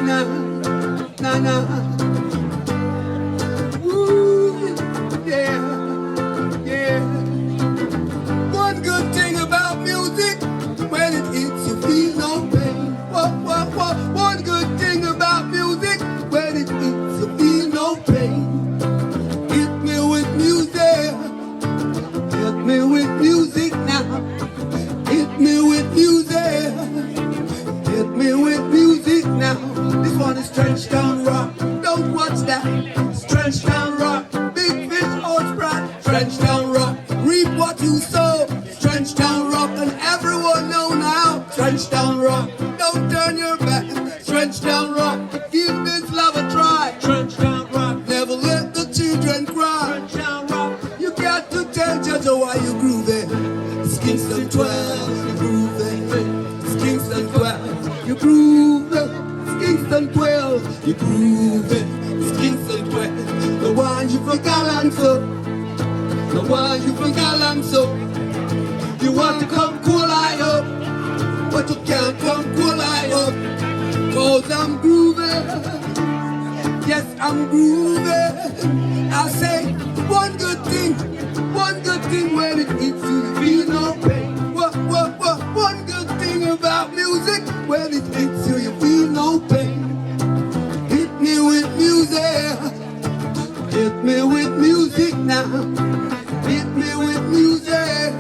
na, na na. Ooh, yeah, yeah. One good thing about music, when it hits you feel no pain. What? One good thing about music, when it hits you feel no pain. Hit me with music, hit me with music now. Hit me with music, hit me with music now. This one is Trench Town Rock, don't watch that. It's Trench Town Rock, big fish, old sprat. Trench Town Rock, reap what you sow. It's Trench Town Rock, and everyone know now. Trench Town Rock, don't turn your back. Trench Town Rock, give this love a try. Trench Town Rock, never let the children cry. Trench Town Rock, you got to tell Jaja why you grooving. It's Kingston 12, you grooving. It's Kingston 12, you grooving. It's Kingston 12, you grooving. It's Kingston 12, the one you forgot and so. The one you forgot and so. You want to come cool I up, but you can't come cool I up. Cause I'm grooving, yes I'm grooving. I say one good thing when it hits you, you feel no pain. What? One good thing about music, when it hits you, you feel no pain. Hit me with music, hit me with music now. Hit me with music,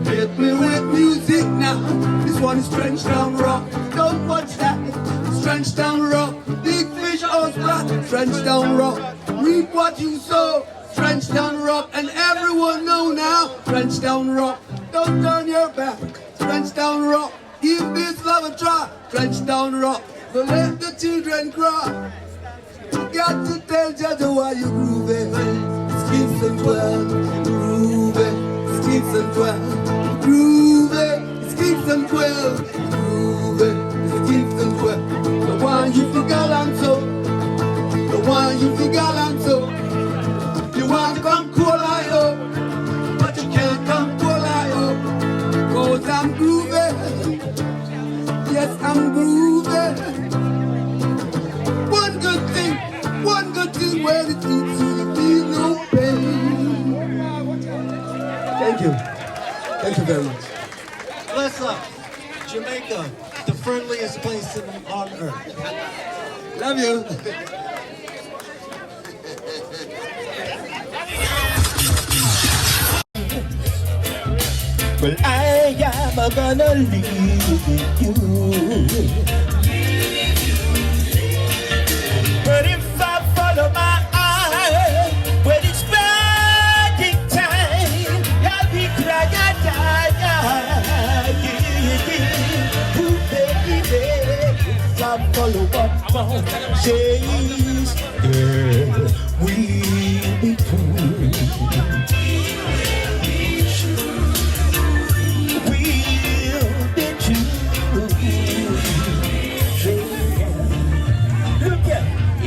hit me with music now. This one is Trench Town Rock, don't watch that. It's Trench Town Rock, big fish out splat. Trench Town Rock, reap what you sow. Trench Town Rock, and everyone know now. Trench Town Rock, don't turn your back. Trench Town Rock, give this love a try. Trench Town Rock, don't let the children cry. You got to tell Jaja why you grooving. It's Kingston 12, grooving. It's Kingston 12, grooving. It's Kingston 12, grooving. It's Kingston 12, the one you forgot and so. The one you forgot and so. You want to come cool I up, but you can't come cool I up. Cause I'm grooving, yes I'm grooving. One good thing when it hits you, you feel no pain. Thank you very much. Bless up, Jamaica, the friendliest place on earth. Love you. Well, I am gonna leave you. But if I follow my eye, when it's breaking time, I'll be crying. Ooh, baby, if I follow what mom says, girl, we'll be true.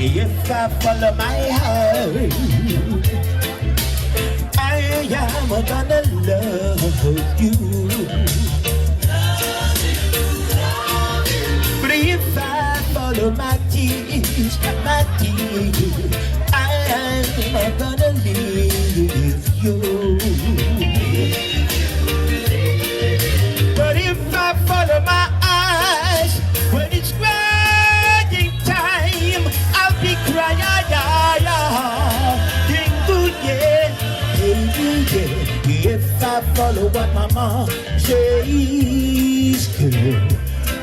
If I follow my heart, I am gonna love you. But if I follow my tears, I am gonna leave you. But if I follow my eyes, when it's crying time, I'll be crying. If I follow what my mom says, girl,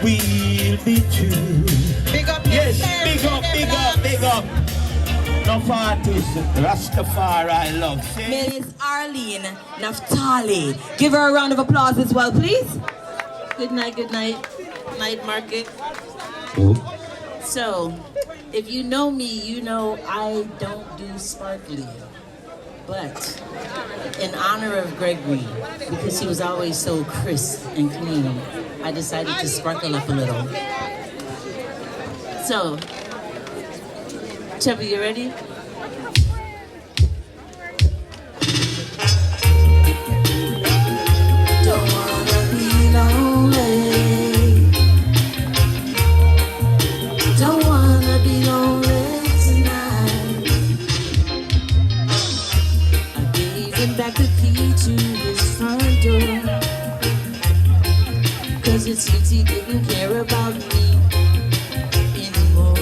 we'll be true. Big up, yes, big up. No artists, Rastafari love. Miss Arlene Napthali. Give her a round of applause as well, please. Good night, Night Market. So, if you know me, you know I don't do sparkly. But in honor of Gregory, because he was always so crisp and clean, I decided to sparkle up a little. So, Chubby, you ready? Don't wanna be lonely. Don't 'cause it seems he didn't care about me anymore.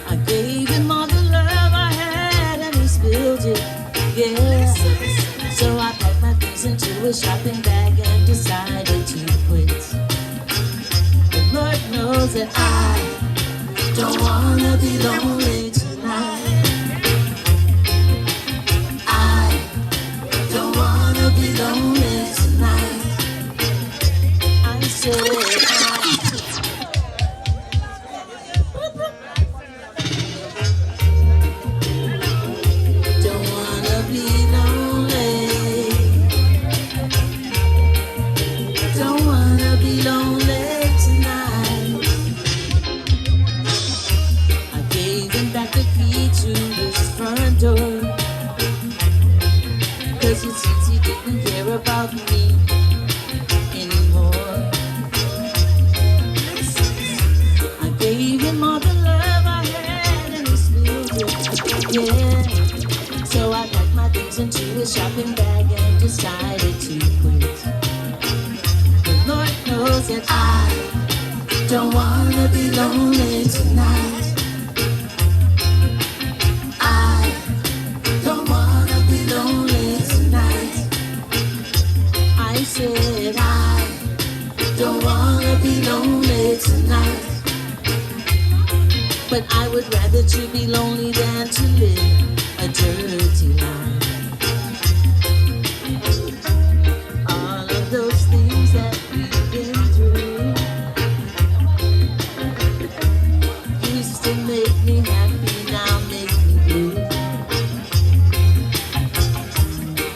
I gave him all the love I had and he spilled it, yeah. So I packed my things into a shopping bag and decided to quit. But Lord knows that I don't wanna be lonely tonight. I don't wanna be lonely tonight. I said don't wanna be lonely. Don't wanna be lonely tonight. I gave him back the key to his front door, 'cause it seems he didn't care about me anymore. I gave him all the love I had and he spilled it, yeah. So I packed my things into a shopping bag and decided to quit. But Lord knows that I don't wanna be lonely tonight. I don't wanna be lonely tonight. I said I don't wanna be lonely tonight. But I would rather to be lonely than to live a dirty life. All of those things that we've been through used to make me happy, now make me blue.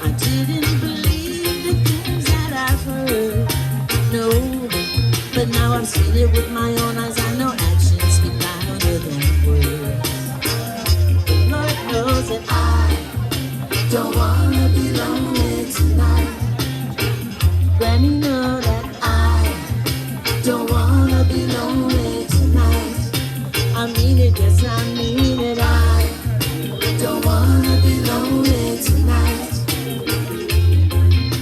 I didn't believe the things that I've heard, no. But now I've seen it with my own eyes. I know actions speak louder than words. But Lord knows that I don't wanna be lonely tonight. Granny know that I don't wanna be lonely tonight. I mean it, yes I mean it. I don't wanna be lonely tonight.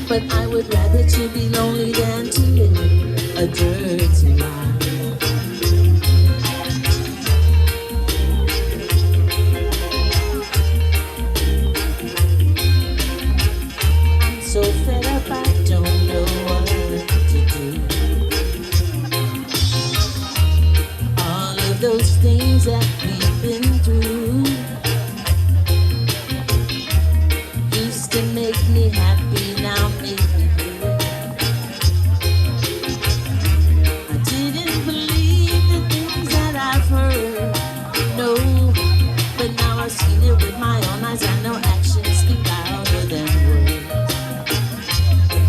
But I would rather to be lonely than to live a dirty life. I'm so fed up, I don't know what to do. All of those things that we've been through used to make me happy, now make me blue. I didn't believe the things that I've heard, no. But now I've seen it with my own eyes. I know actions speak louder than words.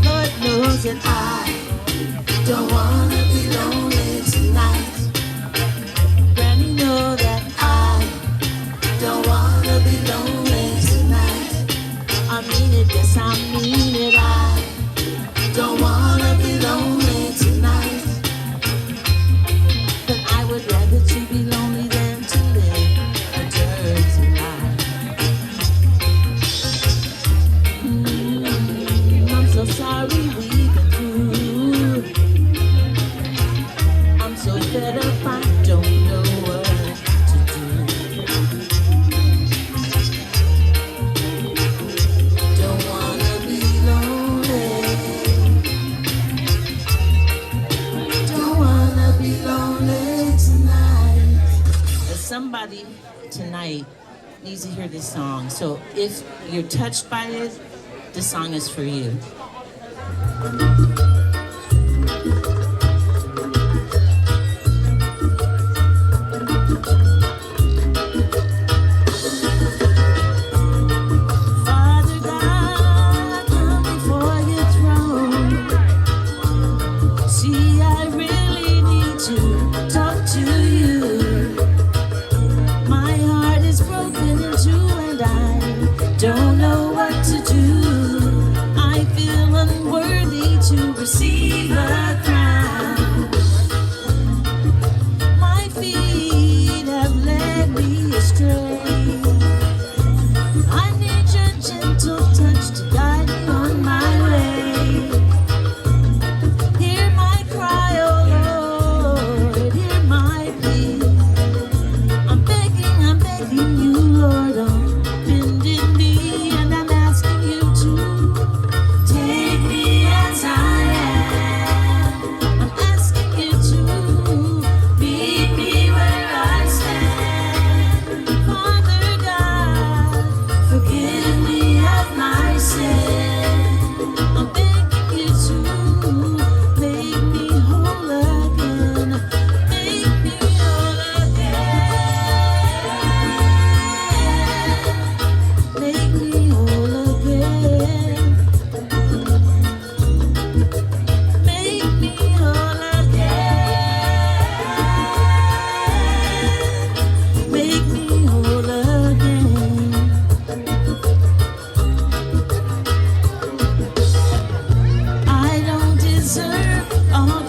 Lord knows that I don't wanna be lonely tonight. Granny know that I don't wanna be lonely tonight. I mean it, yes I mean it. I don't wanna be lonely tonight. But I would rather to be lonely than to live a dirty life. I'm so sorry we've been through. I'm so fed up, I don't know what to do. Don't wanna be lonely. Don't wanna be lonely tonight. Somebody tonight needs to hear this song. So if you're touched by it, this song is for you. Father God, come before your throne. See, I really need to talk to you. My heart is broken in two and I don't know what to do. I feel unworthy to receive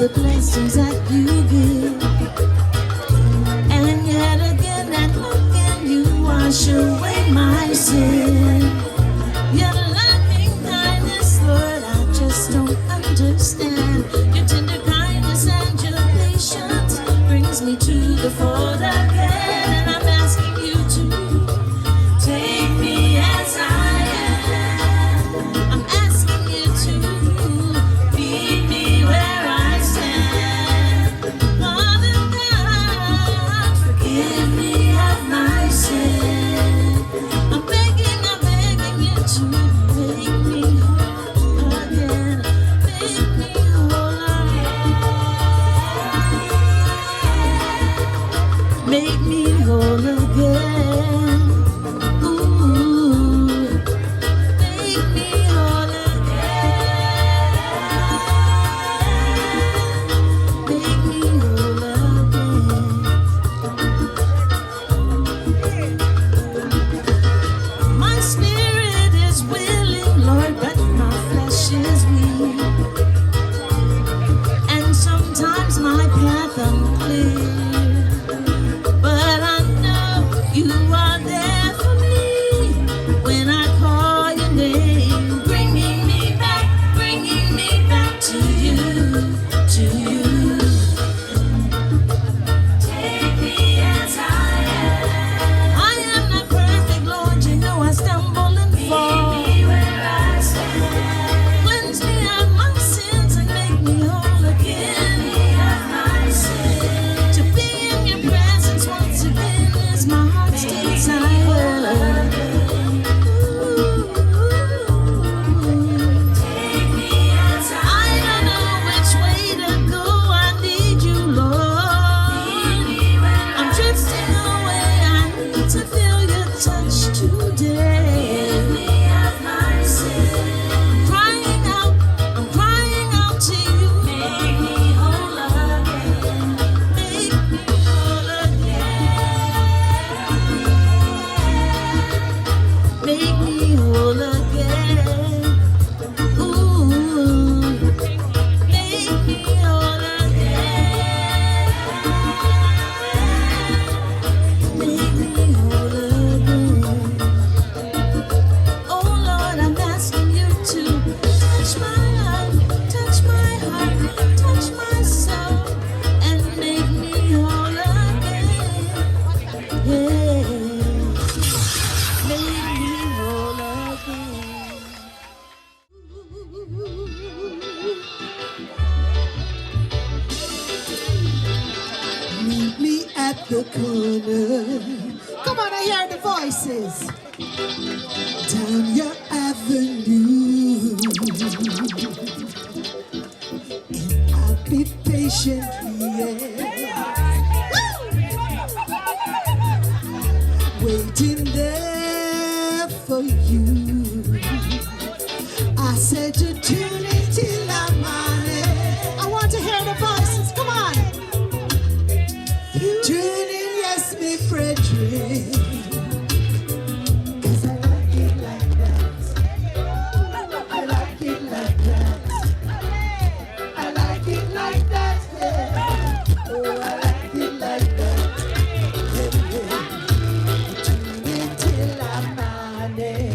the blessings that you give. And yet again, that again, you wash away my sin. Your loving kindness, Lord, I just don't understand. Your tender kindness and your patience brings me to the fold again. And I'm asking you to take me as I am. I'm asking you to meet me where I stand. Father God, forgive me of my sin. I'm begging you to make me whole again. Make me whole again. Make me whole again. Ooh, make me whole again. Make me whole again. My spirit is willing, Lord, but my flesh is weak. And sometimes my path unclear. But I know you are there for me when I call your name, bringing me back to you, to you. Take me as I am. I am not perfect, Lord, you know I stumble and fall. Meet me where I stand. Cleanse me of my sins and make me whole again. To be in your presence once again is my heart's desire. Take me as I don't know which way to go. I need you, Lord. I'm drifting away. I need to feel your touch today. I'm crying out to you. Make me whole again. Make me whole again. Make me whole again. Ooh, make me whole again. Make me whole again. Oh Lord, I'm asking you to touch my life, touch my heart, touch my soul, and make me whole again. Yeah, make me whole again. Meet me at the corner. Come on, I hear the voices. Down your avenue. And I'll be patient, waiting there for you. I said to tune in till I'm on it. I want to hear the voices. Come on. Tune in, yes, me Frederick. 'Cause I like it like that. I like it like that. I like it like that. Yeah. Oh, I like it like that. Yeah, yeah. Tune in till I'm on it.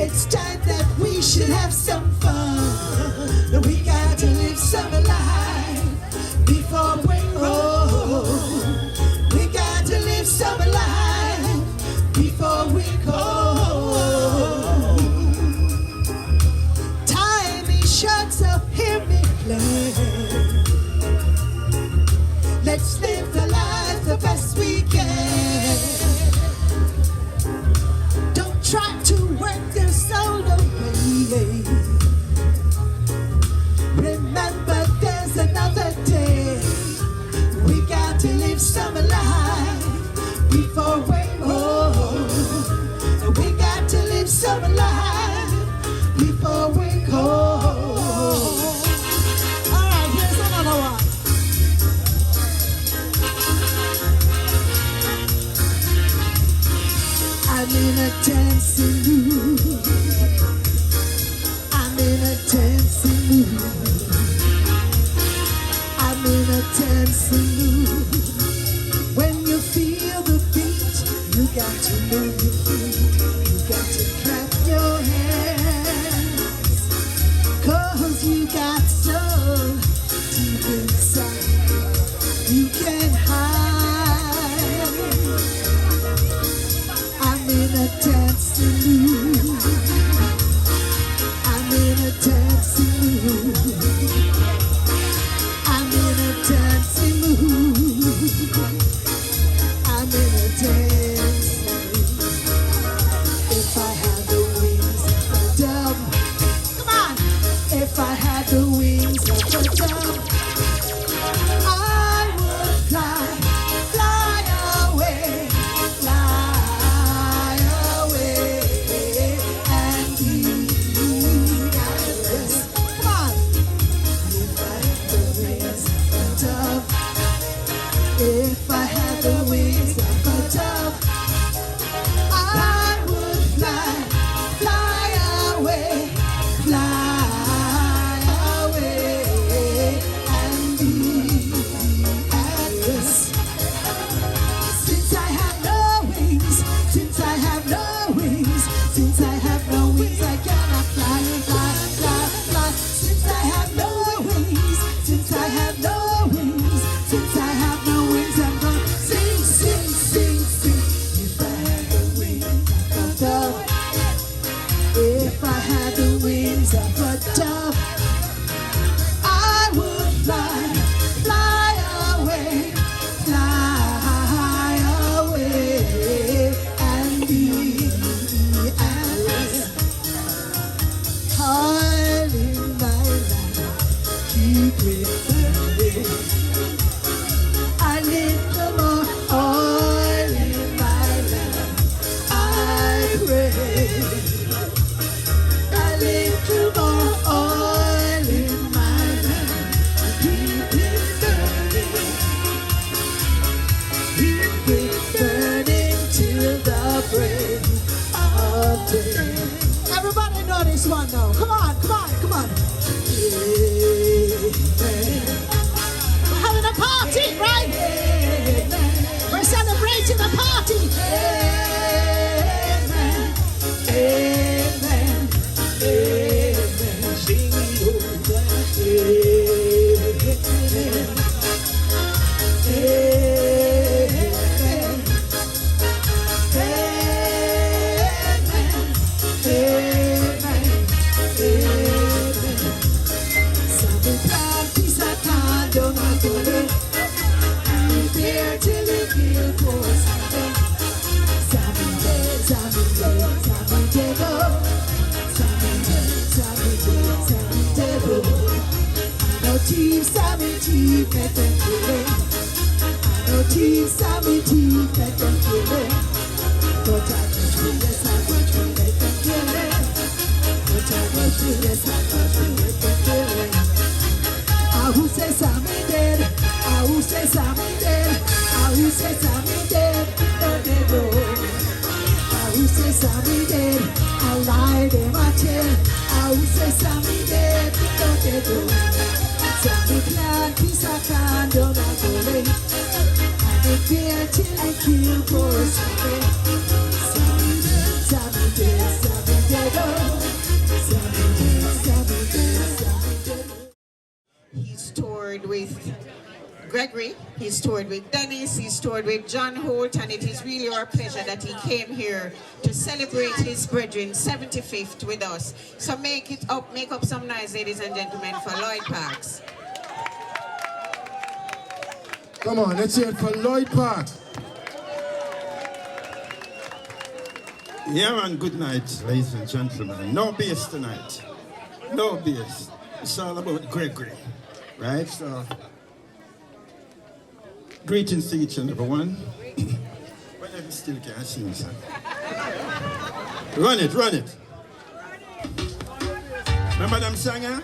It's time that we should have some fun. We got to live some life before we go. We got to live some life before we go. Time is short, so hear me play. Let's live the life the best we can. Don't try to work your soul away. Remember, there's another day. We got to live some life before we go. We got to live some life before we go. All right, here's another one. I'm in a dancing mood. I'm in a mood. I'm in a dancing mood. When you feel the beat, you got to move your feet. You got to clap your hands. 'Cause you got soul deep inside. You can't hide. I'm in a dancing mood. I'm in a dancing mood. I'm in a dancing mood. I'm in a dancing mood. If I had the wings of a dove, come on. If I had the wings of a dove, I would fly, fly away, and be at rest. Come on. If I had the wings of a dove, if I had the wings of a dove, I would fly, fly away, and be at rest. Since I have no wings, since I have no wings, since I have no wings, I cannot fly, fly, fly, fly. Since I have no wings, since I have no wings, since I have no wings, I'm gonna sing, sing, sing, sing. If I had the wings of a dove, if I had the wings of a dove, I would fly, fly away, and be at rest. Oil in my life, keep it burning. A little more oil in my life, I pray. A little more oil in my life, keep it burning. Keep it burning till the break of day. Everybody know this one now. Come on, come on, come on. Amen. We're having a party, right? Amen. We're celebrating a party. Amen. Amen. Amen. Sing it over. Amen. Amen. Amen. Amen. Sabe tanti sacando na dole, viver till the feel for something. Sabe de go. Sabe de go. I know teeth, sabe teeth, let them feel it. I know teeth, sabe teeth, let them feel it. But I must feel this, I must feel let them feel it. But I must feel this, I must feel let them feel it. Ah, who says I'm dead? Ah, who says I'm dead? Ah, who says I'm dead? Don't they know? Ah, who says I'm dead? I lied in my tail. Ah, who says I'm dead? Don't they know? Sammy plan, peace I can't, don't I go away. And they fear till they kill for something. Sammy dead, oh. Sammy dead. He's toured with Gregory, he's toured with Dennis, he's toured with John Holt, and it is really our pleasure that he came here to celebrate his brethren's 75th with us. So make up some noise, ladies and gentlemen, for Lloyd Parks. Come on, let's hear it for Lloyd Parks. Yeah, man, good night, ladies and gentlemen. No bass tonight. No bass. It's all about Gregory, right? So, greetings to each and every one. But I still can't sing, son. Run it, run it. Remember them singer?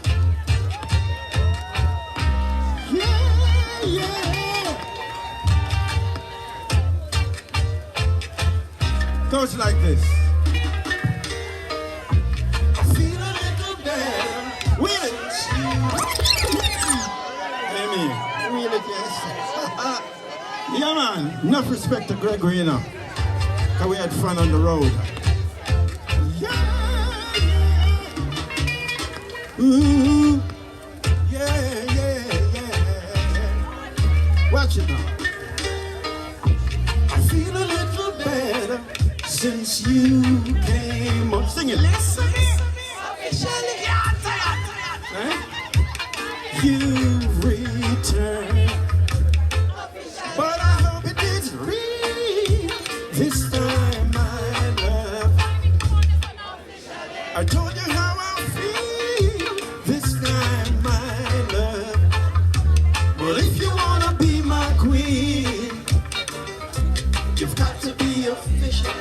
Yeah, yeah. Goes like this. I feel a little better. Will it? Yeah, man. Enough respect to Gregory, you know. Because we had fun on the road. Yeah. Ooh. Yeah, yeah, yeah. Watch it now. I feel a little better since you came on. Sing it. Listen. Right? You've returned. But I hope it is real this time, my love. I told you how I feel this time, my love. Well, if you wanna be my queen, you've got to be official.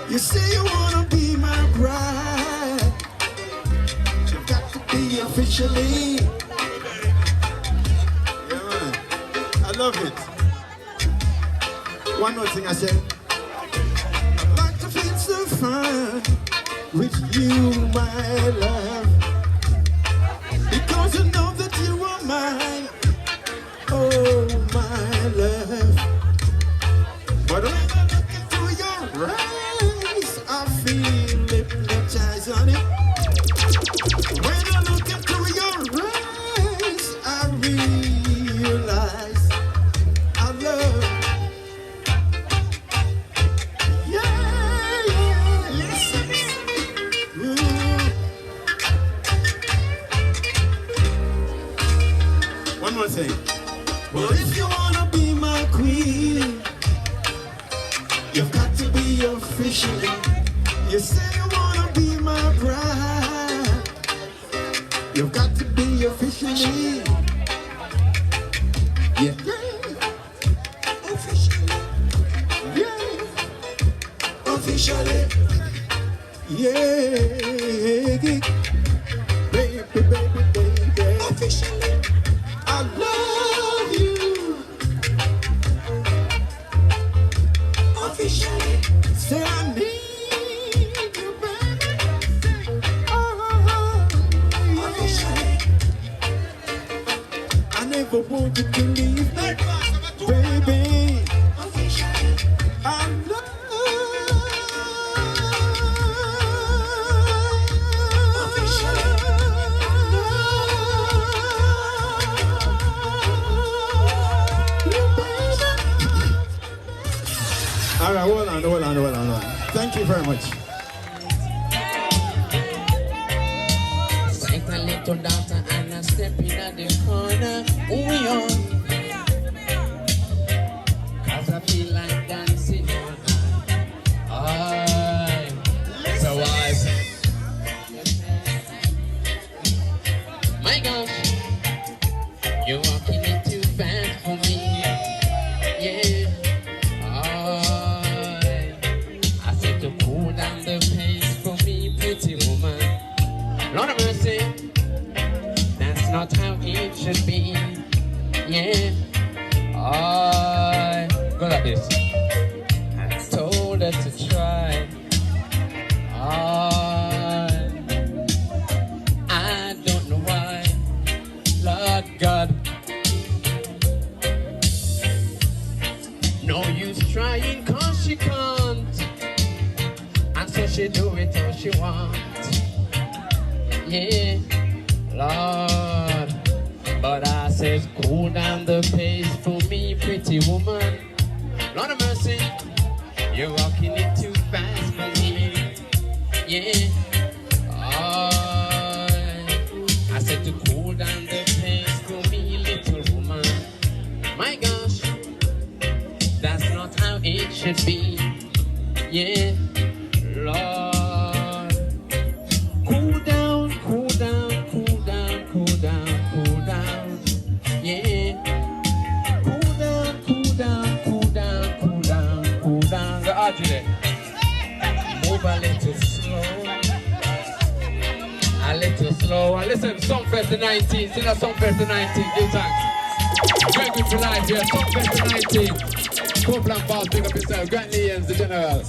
You say you wanna be my bride, you've got to be officially. Yeah, man. I love it. One more thing I said. I'd like to feel so fine with you, my love, because I know that you are mine. Oh, my love. But when I look into your eyes, I feel hypnotized on it. When I look into your eyes, I realize I love. Yeah, yeah, listen. Ooh. One more thing. Well, if you wanna be my queen, you've got to be officially. You say you wanna be my bride, you've got to be officially. Yeah. Officially. Yeah. Officially. Yeah. Baby, baby, baby. Officially. I love you. Officially. Say I need you, baby. Oh, yeah. Officially. I never wanted to leave, baby. Officially. I love all right, hold on. Thank you very much. Like a little daughter and I step in at the corner. We on. Cause I feel like dancing all night. So I say, my gosh, you're walking it too fast for me. Yeah. I said to cool down the pace for me, pretty woman. Lord of mercy, that's not how it should be. Yeah, I go like this. I told her to try. I don't know why, Lord God. No use trying 'cause she can't, and so she do it how she wants. Yeah, Lord, but I says cool down the pace for me, pretty woman. Lord of mercy, you're walking it too fast for me. Yeah, I said to cool down the pace for me, little woman. My gosh, that's not how it should be. Yeah, Lord, cool down, cool down, cool down, cool down, cool down. Yeah, cool down, cool down, cool down, cool down, cool down. The Audrey, move a little slow, a little slower. Listen, Songfest the 19th. See that Songfest the 19th. Give thanks. Gregory for life here. Songfest the 19th. Copeland Boss, pick up yourself. Grant Lians, the general.